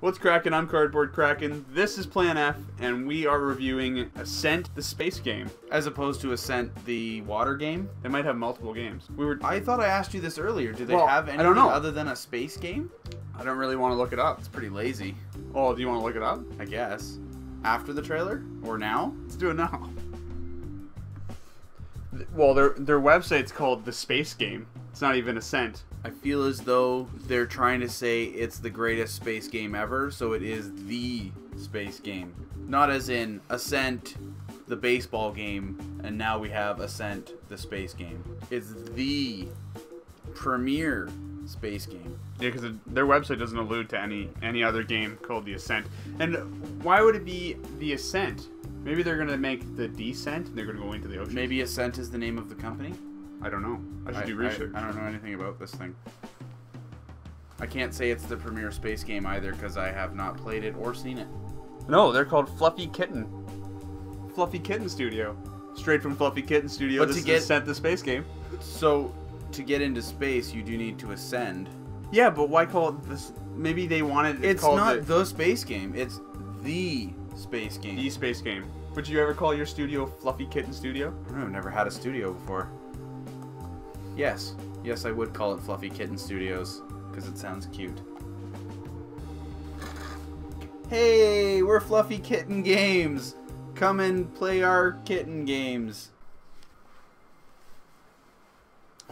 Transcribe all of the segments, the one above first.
What's cracking? I'm Cardboard Kraken. This is Plan F, and we are reviewing Ascent, the space game. As opposed to Ascent, the water game? They might have multiple games. I thought I asked you this earlier. Do they Well, have I don't anything know. other than a space game? I don't really want to look it up. It's pretty lazy, Oh, do you want to look it up? I guess. After the trailer? Or now? Let's do it now. Well, their website's called The Space Game. It's not even Ascent. I feel as though they're trying to say it's the greatest space game ever, so it is the space game. Not as in Ascent, the baseball game, and now we have Ascent, the space game. It's the premier space game. Yeah, because their website doesn't allude to any other game called The Ascent. And why would it be The Ascent? Maybe they're going to make the Descent and they're going to go into the ocean. Maybe Ascent is the name of the company? I don't know. I should do research. I don't know anything about this thing. I can't say it's the premier space game either because I have not played it or seen it. No, they're called Fluffy Kitten. Fluffy Kitten Studio. Straight from Fluffy Kitten Studio. But this is Ascent, the space game. So, to get into space, you do need to ascend. Yeah, but why call it this? Maybe they wanted it It's called not the space game. It's the space game. The space game. Would you ever call your studio Fluffy Kitten Studio? I don't know, I've never had a studio before. Yes. Yes, I would call it Fluffy Kitten Studios, because it sounds cute. Hey, we're Fluffy Kitten Games. Come and play our kitten games.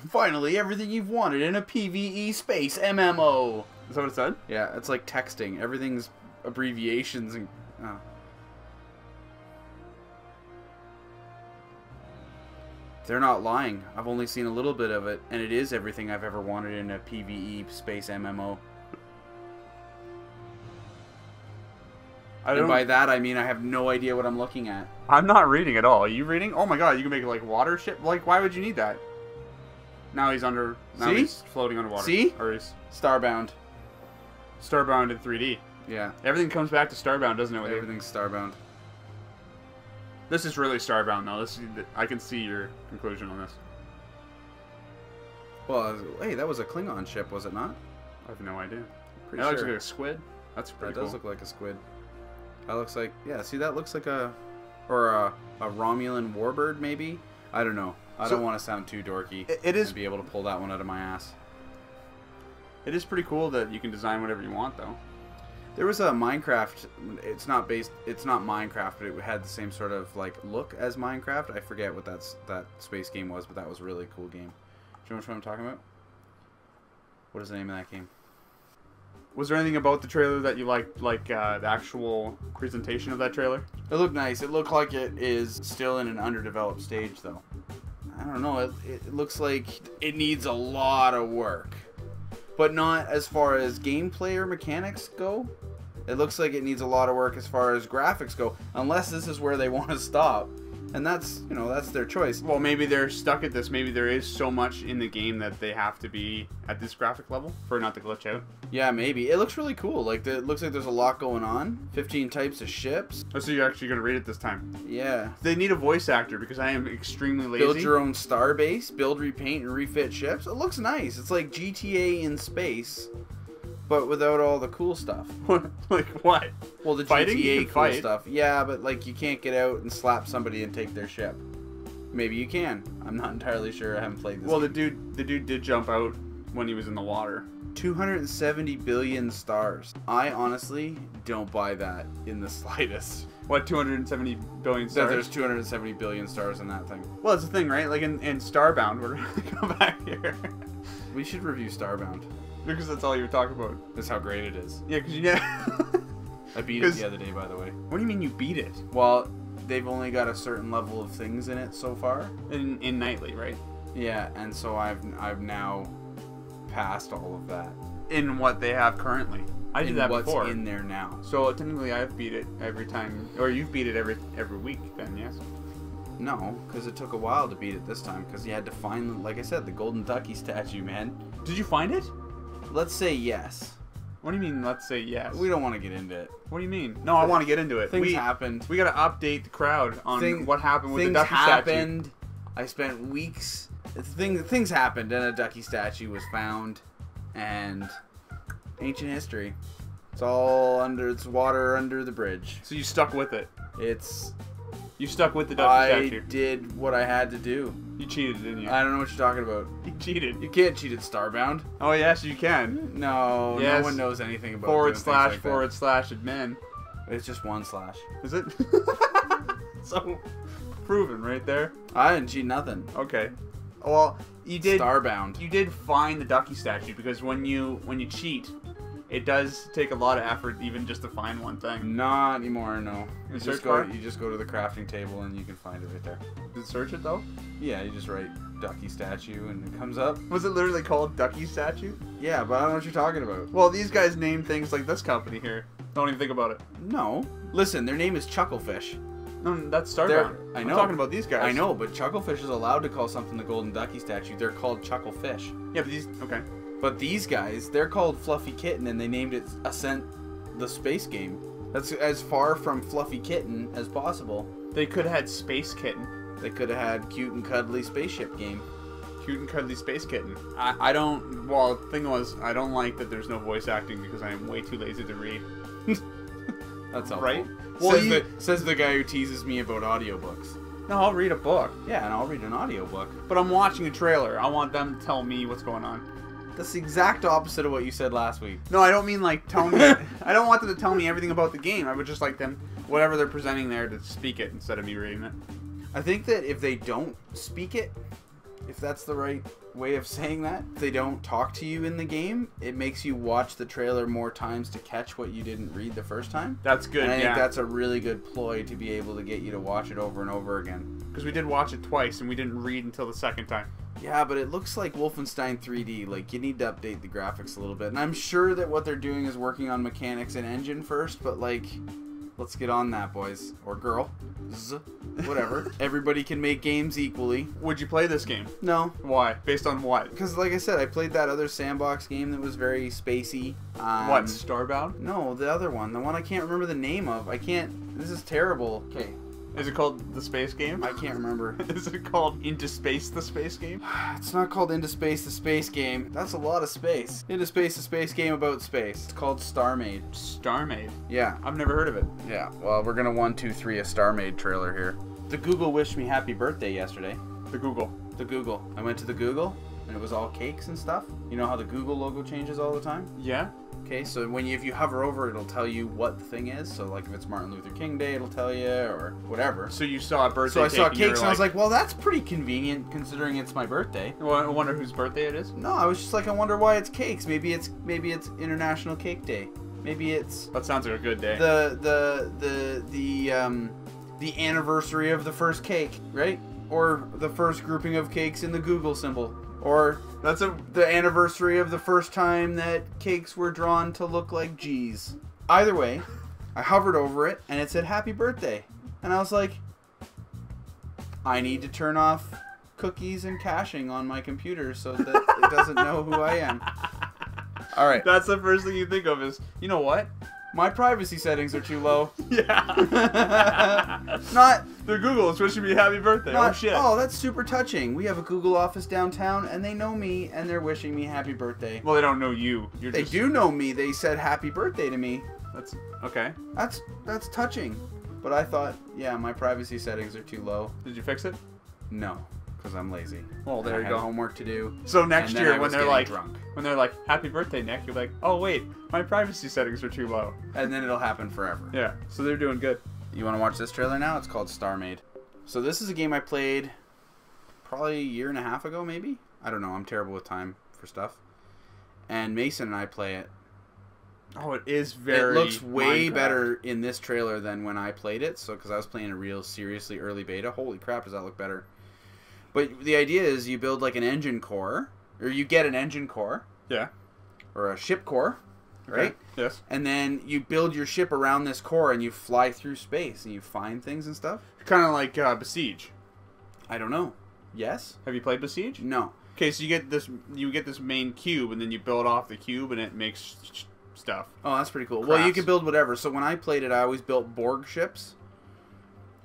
Finally, everything you've wanted in a PvE space MMO. Is that what it said? Yeah, it's like texting. Everything's abbreviations and... Oh. They're not lying. I've only seen a little bit of it, and it is everything I've ever wanted in a PvE space MMO. And by that, I mean I have no idea what I'm looking at. I'm not reading at all. Are you reading? Oh my god, you can make like water ship? Like, why would you need that? Now he's under... Now he's floating underwater. See? Or he's... Starbound. Starbound in 3D. Yeah. Everything comes back to Starbound, doesn't it? Everything's Starbound. This is really Starbound, though. This is, I can see your conclusion on this. Well, hey, that was a Klingon ship, was it not? I have no idea. Pretty That looks sure. like a squid. That's pretty cool. That does look like a squid. That looks like... Yeah, see, that looks like a... Or a Romulan warbird, maybe? I don't know. I don't want to sound too dorky. It is... And be able to pull that one out of my ass. It is pretty cool that you can design whatever you want, though. There was a Minecraft. It's not Minecraft, but it had the same sort of like look as Minecraft. I forget what that space game was, but that was a really cool game. Do you know what I'm talking about? What is the name of that game? Was there anything about the trailer that you liked, like the actual presentation of that trailer? It looked nice. It looked like it is still in an underdeveloped stage, though. I don't know. It looks like it needs a lot of work. But not as far as gameplay or mechanics go. It looks like it needs a lot of work as far as graphics go. Unless this is where they want to stop. And that's, you know, that's their choice. Well, maybe they're stuck at this. Maybe there is so much in the game that they have to be at this graphic level for it not to glitch out. Yeah, maybe. It looks really cool. Like, it looks like there's a lot going on. 15 types of ships. Oh, so you're actually going to read it this time? Yeah. They need a voice actor because I am extremely lazy. Build your own star base. Build, repaint, and refit ships. It looks nice. It's like GTA in space, but without all the cool stuff. Like what? Well, the Fighting? You GTA can cool fight. stuff. Yeah, but like you can't get out and slap somebody and take their ship. Maybe you can. I'm not entirely sure. I haven't played this. Well, game. the dude did jump out when he was in the water. 270 billion stars. I honestly don't buy that in the slightest. What, 270 billion That stars? there's 270 billion stars in that thing. Well, it's the thing, right? Like in Starbound, we're going to come back here. We should review Starbound. Because that's all you were talking about. That's how great it is. Yeah, because you know... I beat it the other day, by the way. What do you mean you beat it? Well, they've only got a certain level of things in it so far. In Nightly, right? Yeah, and so I've now passed all of that. In what they have currently. I did that before. What's in there now? So technically I've beat it every time, or you've beat it every week then, yes? No, because it took a while to beat it this time, because you had to find, like I said, the golden ducky statue, man. Did you find it? Let's say yes. What do you mean, let's say yes? We don't want to get into it. What do you mean? No, I want to get into it. Things happened. We got to update the crowd on what happened with the ducky happened. statue. I spent weeks. Things happened, and a ducky statue was found, and ancient history. It's all under. It's water under the bridge. So you stuck with it. You stuck with the ducky statue. I did what I had to do. You cheated, didn't you? I don't know what you're talking about. You cheated. You can't cheat at Starbound. Oh yes, you can. No, Yes. no one knows anything about //admin. It's just one slash. Is it? So proven right there. I didn't cheat nothing. Okay. Well, you did. Starbound. You did find the ducky statue because when you cheat, it does take a lot of effort even just to find one thing. Not anymore, no. You just go to the crafting table and you can find it right there. Did it search it though? Yeah, you just write ducky statue and it comes up. Was it literally called ducky statue? Yeah, but I don't know what you're talking about. Well, these guys name things like this company here. Don't even think about it. No. Listen, their name is Chucklefish. No, that's Starbound. I know. I'm talking about these guys. I know, but Chucklefish is allowed to call something the golden ducky statue. They're called Chucklefish. Yeah, but these... Okay. But these guys, they're called Fluffy Kitten, and they named it Ascent, the space game. That's as far from Fluffy Kitten as possible. They could have had Space Kitten. They could have had Cute and Cuddly Spaceship Game. Cute and Cuddly Space Kitten. I don't... Well, the thing was, I don't like that there's no voice acting because I am way too lazy to read. That's all. Right? Well, says the guy who teases me about audiobooks. No, I'll read a book. Yeah, and I'll read an audiobook. But I'm watching a trailer. I want them to tell me what's going on. That's the exact opposite of what you said last week. No, I don't mean like tell me. I don't want them to tell me everything about the game. I would just like them, whatever they're presenting there, to speak it instead of me reading it. I think that if they don't speak it, if that's the right way of saying that, if they don't talk to you in the game, it makes you watch the trailer more times to catch what you didn't read the first time. That's good, and I think yeah. that's a really good ploy to be able to get you to watch it over and over again. Because we did watch it twice and we didn't read until the second time. Yeah, but it looks like Wolfenstein 3D. Like, you need to update the graphics a little bit. And I'm sure that what they're doing is working on mechanics and engine first, but, like, let's get on that, boys. Or girl. Whatever. Everybody can make games equally. Would you play this game? No. Why? Based on what? Because, like I said, I played that other sandbox game that was very spacey. What, Starbound? No, the other one. The one I can't remember the name of. I can't... This is terrible. Okay. Is it called The Space Game? I can't remember. Is it called Into Space The Space Game? It's not called Into Space the Space Game. That's a lot of space. Into Space the Space Game about space. It's called Starmade. Starmade? Yeah. I've never heard of it. Yeah. Well, we're gonna 1, 2, 3 a Starmade trailer here. The Google wished me happy birthday yesterday. The Google. The Google. I went to the Google and it was all cakes and stuff. You know how the Google logo changes all the time? Yeah. Okay, so if you hover over, it'll tell you what the thing is. So, like, if it's Martin Luther King Day, it'll tell you, or whatever. So you saw a birthday So I saw cake cakes, and I was like, well, that's pretty convenient considering it's my birthday. Well, I wonder whose birthday it is? No, I was just like, I wonder why it's cakes. Maybe it's International Cake Day. Maybe it's That sounds like a good day. the anniversary of the first cake, right? Or the first grouping of cakes in the Google symbol. Or the anniversary of the first time that cakes were drawn to look like G's. Either way, I hovered over it and it said happy birthday. And I was like, I need to turn off cookies and caching on my computer so that it doesn't know who I am. All right. That's the first thing you think of is, you know what? My privacy settings are too low. Yeah. Not the Google is wishing me happy birthday. Oh shit. Oh, that's super touching. We have a Google office downtown, and they know me, and they're wishing me happy birthday. Well, they don't know you. They do know me. They said happy birthday to me. That's okay. That's touching. But I thought, yeah, my privacy settings are too low. Did you fix it? No, because I'm lazy. Well, there I you had go. Homework to do. So next and then year, I when was they're getting like, drunk. happy birthday, Nick, you're like, oh wait, my privacy settings are too low. And then it'll happen forever. Yeah. So they're doing good. You want to watch this trailer now? It's called Starmade. So this is a game I played probably a year and a half ago, maybe? I don't know. I'm terrible with time for stuff. And Mason and I play it. Oh, it is very. It looks way Minecraft. better in this trailer than when I played it. So, because I was playing a real seriously early beta. Holy crap, does that look better? But the idea is you build like an engine core, or you get an engine core. Yeah. Or a ship core, right? Okay. Yes. And then you build your ship around this core, and you fly through space, and you find things and stuff. Kind of like Besiege. I don't know. Yes? Have you played Besiege? No. Okay, so you get this main cube, and then you build off the cube, and it makes stuff. Oh, that's pretty cool. Crafts. Well, you can build whatever. So when I played it, I always built Borg ships.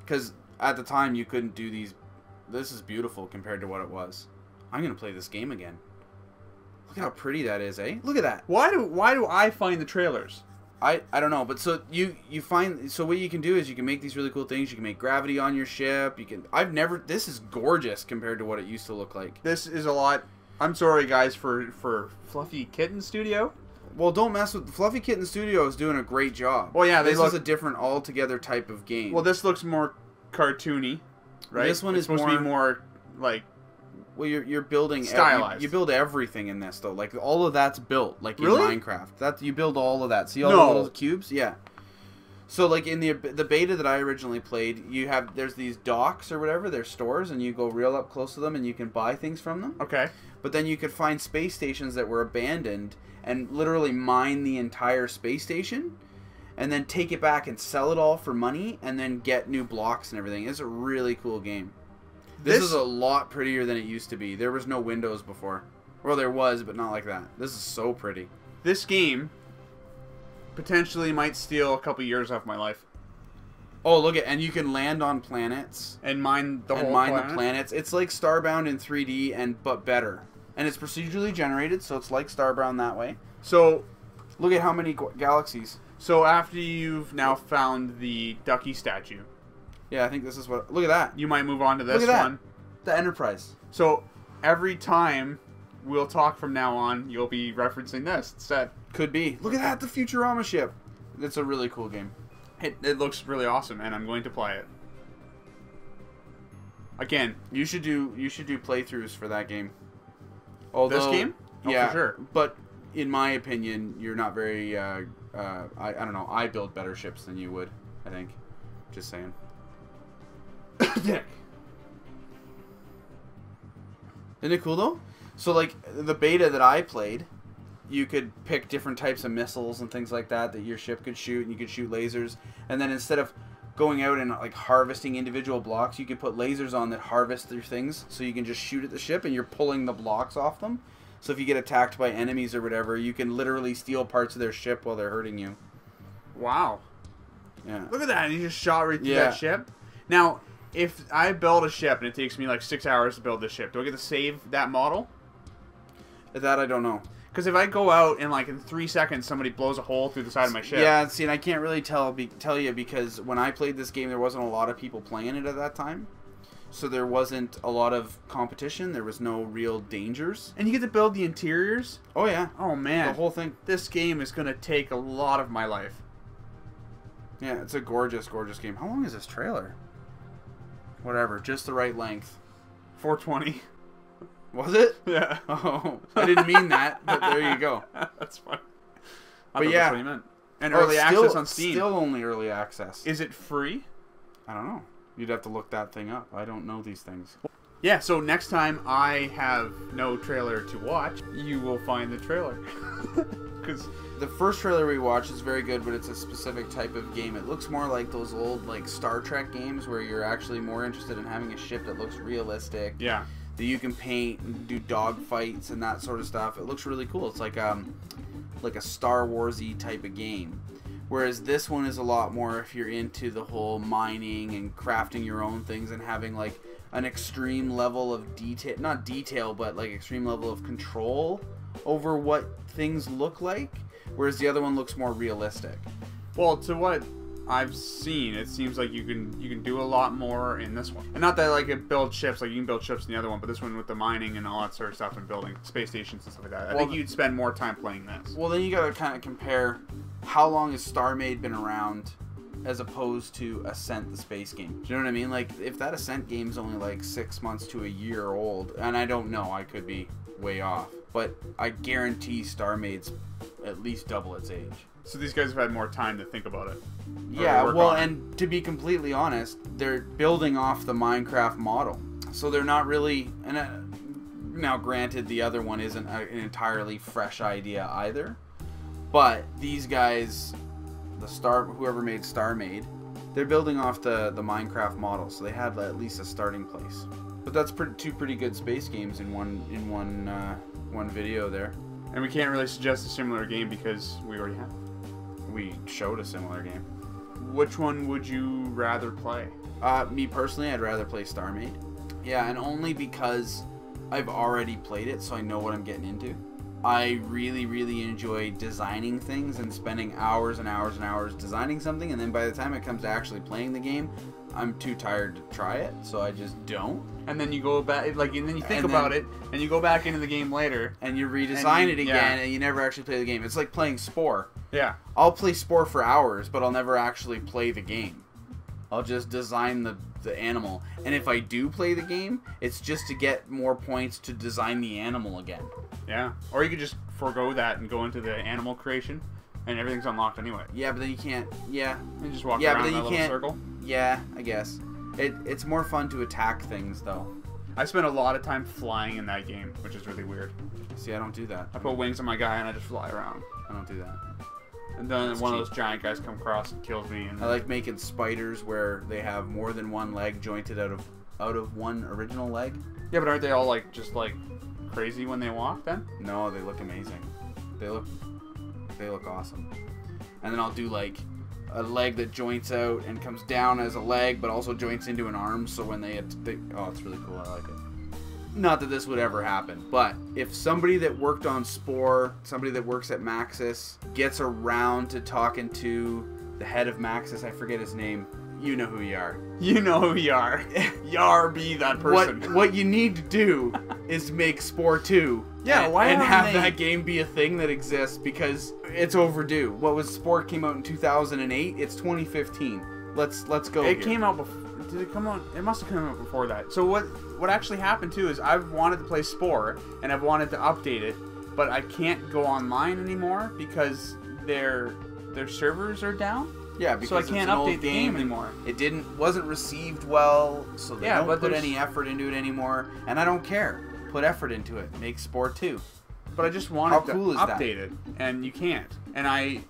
Because at the time, you couldn't do these. This is beautiful compared to what it was. I'm going to play this game again. Look at how pretty that is, eh? Look at that. Why do I find the trailers? I don't know, but so you find, so what you can do is you can make these really cool things. You can make gravity on your ship. You can, this is gorgeous compared to what it used to look like. This is a lot. I'm sorry, guys, for Fluffy Kitten Studio. Well, don't mess with Fluffy Kitten Studio is doing a great job. Well, yeah, this is a different altogether type of game. Well, this looks more cartoony, right? This one it's is supposed to be more like. Well, you're building stylized. You build everything in this though. Like all of that's built like in really? Minecraft. That you build all of that. See all the little cubes? Yeah. So like in the beta that I originally played, there's these docks or whatever, they're stores, and you go real up close to them and you can buy things from them. Okay. But then you could find space stations that were abandoned and literally mine the entire space station and then take it back and sell it all for money and then get new blocks and everything. It's a really cool game. This is a lot prettier than it used to be. There was no windows before. Well, there was, but not like that. This is so pretty. This game potentially might steal a couple years off my life. Oh, look at, and you can land on planets and mine the whole planet. The planets. It's like Starbound in 3D but better. And it's procedurally generated, so it's like Starbound that way. So, look at how many galaxies. So after you've now found the Ducky statue. Yeah, I think this is what... Look at that. You might move on to this look at one. That. The Enterprise. So every time we'll talk from now on, you'll be referencing this instead. Could be. Look at that, the Futurama ship. It's a really cool game. It looks really awesome, and I'm going to play it. Again, you should do playthroughs for that game. Although, this game? Oh, yeah, for sure. But in my opinion, you're not very... I don't know. I build better ships than you would, I think. Just saying. Dick. Isn't it cool though? So like the beta that I played, you could pick different types of missiles and things like that your ship could shoot, and you could shoot lasers. And then instead of going out and like harvesting individual blocks, you could put lasers on that harvest their things, so you can just shoot at the ship and you're pulling the blocks off them. So if you get attacked by enemies or whatever, you can literally steal parts of their ship while they're hurting you. Wow. Yeah. Look at that. He just shot right through that ship. Now, if I build a ship and it takes me like 6 hours to build this ship, do I get to save that model? That I don't know. Because if I go out and like in 3 seconds somebody blows a hole through the side of my ship. Yeah, see, and I can't really tell you because when I played this game, there wasn't a lot of people playing it at that time. So there wasn't a lot of competition. There was no real dangers. And you get to build the interiors? Oh, yeah. Oh, man. The whole thing. This game is going to take a lot of my life. Yeah, it's a gorgeous, gorgeous game. How long is this trailer? Whatever, just the right length. 420. Was it? Yeah. Oh, I didn't mean that, but there you go. That's fine. But yeah. That's what you meant. And early access on Steam. Still only early access. Is it free? I don't know. You'd have to look that thing up. I don't know these things. Yeah, so next time I have no trailer to watch, you will find the trailer. Because the first trailer we watched is very good, but it's a specific type of game. It looks more like those old like Star Trek games where you're actually more interested in having a ship that looks realistic. Yeah. That you can paint and do dog fights and that sort of stuff. It looks really cool. It's like a Star Wars-y type of game. Whereas this one is a lot more if you're into the whole mining and crafting your own things and having like an extreme level of detail, not detail, but like extreme level of control over what things look like. Whereas the other one looks more realistic. Well, to what I've seen, it seems like you can do a lot more in this one. And not that like it builds ships, like you can build ships in the other one, but this one with the mining and all that sort of stuff and building space stations and stuff like that. I think you'd spend more time playing this. Well, then you gotta kind of compare how long has Starmade been around as opposed to Ascent, the space game. Do you know what I mean? Like, if that Ascent game's only like 6 months to a year old, and I don't know, I could be way off, but I guarantee Starmade's at least double its age. So these guys have had more time to think about it. Yeah, well, and to be completely honest, they're building off the Minecraft model. So they're not really... And now, granted, the other one isn't an entirely fresh idea either. But these guys, whoever made Starmade, they're building off the Minecraft model. So they have at least a starting place. But that's two pretty good space games in one video there. And we can't really suggest a similar game because we already have. We showed a similar game. Which one would you rather play? Me personally, I'd rather play Starmade. Yeah, and only because I've already played it, so I know what I'm getting into. I really, really enjoy designing things and spending hours and hours and hours designing something, and then by the time it comes to actually playing the game, I'm too tired to try it, so I just don't. And then you go back, like, and then you think about it, and you go back into the game later, and you redesign it again, and you never actually play the game. It's like playing Spore. Yeah. I'll play Spore for hours, but I'll never actually play the game. I'll just design the animal, and if I do play the game, it's just to get more points to design the animal again. Yeah. Or you could just forego that and go into the animal creation, and everything's unlocked anyway. Yeah, but then you can't. Yeah. You just walk Yeah, around but then in you that little can't. circle. Yeah, I guess. It's more fun to attack things though. I spend a lot of time flying in that game, which is really weird. See, I don't do that. I put wings on my guy and I just fly around. I don't do that. And then That's one cheap. of those giant guys come across and kills me. And I like making spiders where they have more than one leg jointed out of one original leg. Yeah, but aren't they all like just like crazy when they walk then? No, they look amazing. They look awesome. And then I'll do like a leg that joints out and comes down as a leg, but also joints into an arm. So when they oh, it's really cool. I like it. Not that this would ever happen, but if somebody that worked on Spore, somebody that works at Maxis, gets around to talking to the head of Maxis, I forget his name. You know who you are. You know who you are. Yar be that person. What you need to do is make Spore 2. Yeah, why and haven't have they- that game be a thing that exists, because it's overdue. What was Spore came out in 2008? It's 2015. Let's go. It here. came out before. Did it come out? It must have come out before that. So what actually happened too is I've wanted to play Spore and I've wanted to update it, but I can't go online anymore because their servers are down. Yeah, because so I it's can't an old update the game anymore. It wasn't received well, so they don't put there's- any effort into it anymore. And I don't care. Put effort into it. Make Spore 2. But I just wanted How to cool is that? update it, and you can't. And I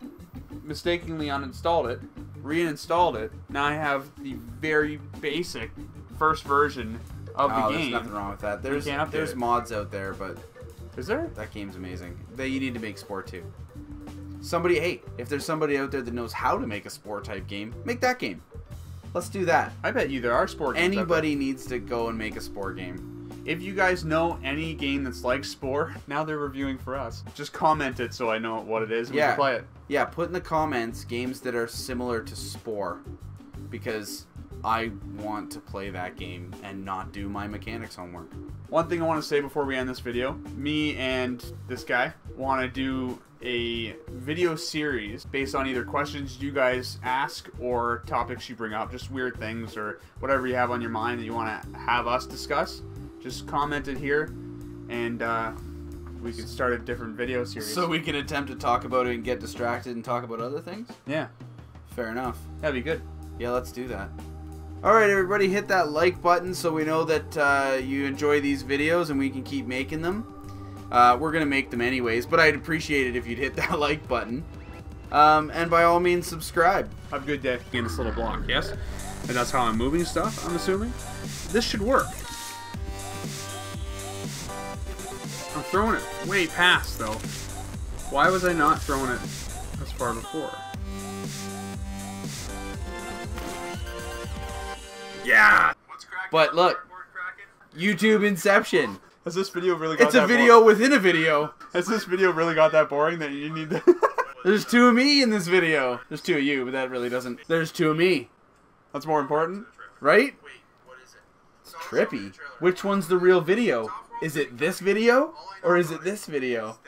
mistakenly uninstalled it, reinstalled it. Now I have the very basic first version of the game. There's nothing wrong with that. There's can't update it. mods out there, but Is there? that game's amazing. You need to make Spore 2. If there's somebody out there that knows how to make a Spore type game, make that game. Let's do that. I bet you there are Spore games out there. Anybody needs to go and make a Spore game. If you guys know any game that's like Spore, now they're reviewing for us. Just comment it so I know what it is and we can play it. Yeah, put in the comments games that are similar to Spore, because I want to play that game and not do my mechanics homework. One thing I want to say before we end this video, me and this guy want to do a video series based on either questions you guys ask or topics you bring up, just weird things or whatever you have on your mind that you want to have us discuss. Just comment it here and we can start a different video series. So we can attempt to talk about it and get distracted and talk about other things? Yeah. Fair enough. That'd be good. Yeah, let's do that. Alright, everybody, hit that like button so we know that you enjoy these videos and we can keep making them. We're going to make them anyways, but I'd appreciate it if you'd hit that like button. And by all means, subscribe. Have a good day. In this little block, yes? And that's how I'm moving stuff, I'm assuming. This should work. I'm throwing it way past, though. Why was I not throwing it as far before? Yeah! But look, YouTube Inception. Has this video really got It's a video within a video. Has this video really got that boring that you need to... There's 2 of me in this video. There's 2 of you, but that really doesn't... There's 2 of me. That's more important? Right? Trippy. Which one's the real video? Is it this video? Or is it this video?